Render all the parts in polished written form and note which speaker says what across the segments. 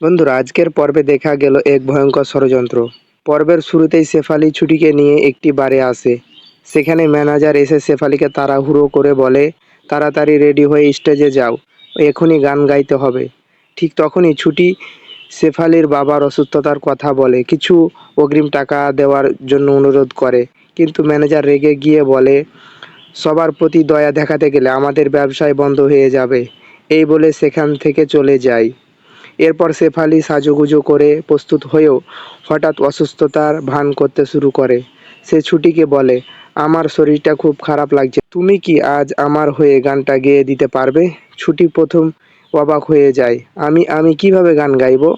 Speaker 1: বন্ধুরা, আজকের পর্বে দেখা গেল এক ভয়ঙ্কর ষড়যন্ত্র। পর্বের শুরুতেই শেফালি ছুটিকে নিয়ে একটি বারে আসে। সেখানে ম্যানেজার এসে শেফালিকে তাড়াহুড়ো করে বলে, তাড়াতাড়ি রেডি হয়ে স্টেজে যাও, এখনই গান গাইতে হবে। ঠিক তখনই ছুটি শেফালির বাবার অসুস্থতার কথা বলে, কিছু অগ্রিম টাকা দেওয়ার জন্য অনুরোধ করে। কিন্তু ম্যানেজার রেগে গিয়ে বলে, সবার প্রতি দয়া দেখাতে গেলে আমাদের ব্যবসায় বন্ধ হয়ে যাবে। এই বলে সেখান থেকে চলে যায়। এরপর শেফালি সাজুগুজু করে প্রস্তুত হয়েও হঠাৎ অসুস্থতার ভান করতে শুরু করে। সে ছুটিকে বলে, আমার শরীরটা খুব খারাপ লাগছে, তুমি কি আজ আমার হয়ে গানটা গেয়ে দিতে পারবে? ছুটি প্রথম অবাক হয়ে যায়, আমি আমি কিভাবে গান গাইবো?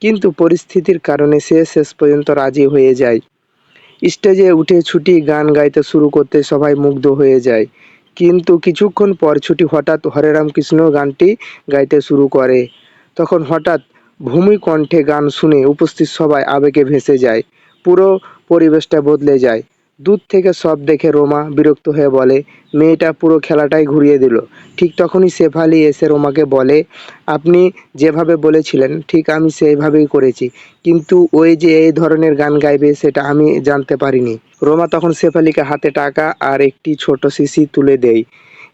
Speaker 1: কিন্তু পরিস্থিতির কারণে সে শেষ পর্যন্ত রাজি হয়ে যায়। স্টেজে উঠে ছুটি গান গাইতে শুরু করতে সবাই মুগ্ধ হয়ে যায়। কিন্তু কিছুক্ষণ পর ছুটি হঠাৎ হরে রাম কৃষ্ণ গানটি গাইতে শুরু করে। তখন হঠাৎ ভূমি কণ্ঠে গান শুনে উপস্থিত সবাই আবেগে ভেসে যায়। পুরো পরিবেশটা বদলে যায়। দূর থেকে সব দেখে রোমা বিরক্ত হয়ে বলে, মেয়েটা পুরো খেলাটাই ঘুরিয়ে দিল। ঠিক তখনই শেফালি এসে রোমাকে বলে, আপনি যেভাবে বলেছিলেন ঠিক আমি সেইভাবেই করেছি, কিন্তু ওই যে এই ধরনের গান গাইবে সেটা আমি জানতে পারিনি। রোমা তখন শেফালিকে হাতে টাকা আর একটি ছোট শিশি তুলে দেয়।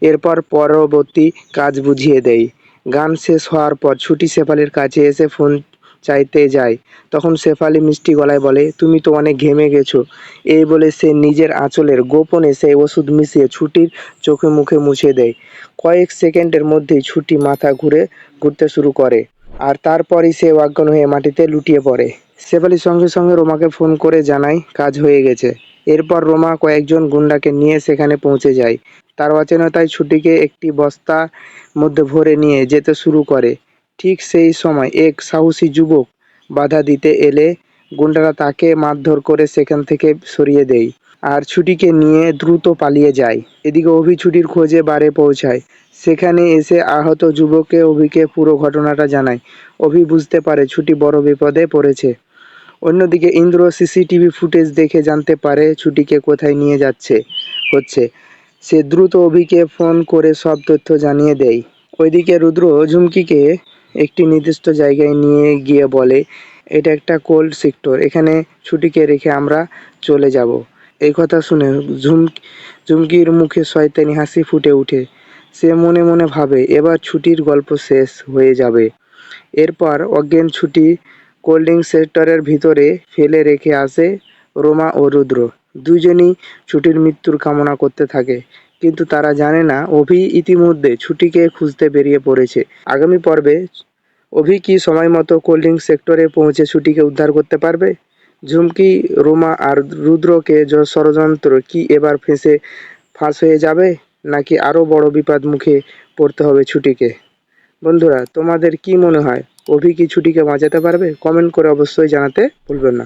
Speaker 1: এরপর পরবর্তী কাজ বুঝিয়ে দেয়। গান শেষ হওয়ার পর ছুটি শেফালির কাছে এসে ফোন চাইতে যায়। তখন শেফালি মিষ্টি গলায় বলে, তুমি তো অনেক ঘেমে গেছো। এই বলে সে নিজের আঁচলের গোপনে সেই ওষুধ মিশিয়ে ছুটির চোখে মুখে মুছে দেয়। কয়েক সেকেন্ডের মধ্যেই ছুটি মাথা ঘুরতে শুরু করে, আর তারপরই সে অজ্ঞান হয়ে মাটিতে লুটিয়ে পড়ে। শেফালি সঙ্গে সঙ্গে রোমাকে ফোন করে জানায় কাজ হয়ে গেছে। এরপর রোমা কয়েকজন গুন্ডাকে নিয়ে সেখানে পৌঁছে যায়। তার অচেনাতাই ছুটিকে একটি বস্তার মধ্যে ভরে নিয়ে যেতে শুরু করে। ঠিক সেই সময় এক সাহসী যুবক বাধা দিতে এলে গুন্ডারা তাকে মারধর করে সেখান থেকে সরিয়ে দেয় আর ছুটিকে নিয়ে দ্রুত পালিয়ে যায়। এদিকে অভি ছুটির খোঁজে বারে পৌঁছায়। সেখানে এসে আহত যুবককে অভিকে পুরো ঘটনাটা জানায়। অভি বুঝতে পারে ছুটি বড় বিপদে পড়েছে। অন্যদিকে ইন্দ্র সিসিটিভি ফুটেজ দেখে জানতে পারে ছুটিকে কোথায় নিয়ে যাচ্ছে হচ্ছে। সে দ্রুত অভিকে ফোন করে সব তথ্য জানিয়ে দেয়। ওইদিকে রুদ্র ঝুমকিকে একটি নির্দিষ্ট জায়গায় নিয়ে গিয়ে বলে, এটা একটা কোল্ড সেক্টর, এখানে ছুটিকে রেখে আমরা চলে যাব। এই কথা শুনে ঝুমকির মুখে শয়তানি হাসি ফুটে ওঠে। সে মনে মনে ভাবে এবার ছুটির গল্প শেষ হয়ে যাবে। এরপর অজ্ঞান ছুটি কোল্ডিং সেক্টরের ভিতরে ফেলে রেখে আসে রোমা ও রুদ্র। দুজনই ছুটির মৃত্যুর কামনা করতে থাকে, কিন্তু তারা জানে না অভি ইতিমধ্যে ছুটিকে খুঁজতে বেরিয়ে পড়েছে। আগামী পর্বে অভি কি সময় মতো কোল্ডিং সেক্টরে পৌঁছে ছুটিকে উদ্ধার করতে পারবে? ঝুমকি, রোমা আর রুদ্রকে ষড়যন্ত্র কি এবার ফাঁস হয়ে যাবে, নাকি আরো বড় বিপদ মুখে পড়তে হবে ছুটিকে? বন্ধুরা, তোমাদের কি মনে হয়, অভি কি ছুটিকে বাঁচাতে পারবে? কমেন্ট করে অবশ্যই জানাতে ভুলবেন না।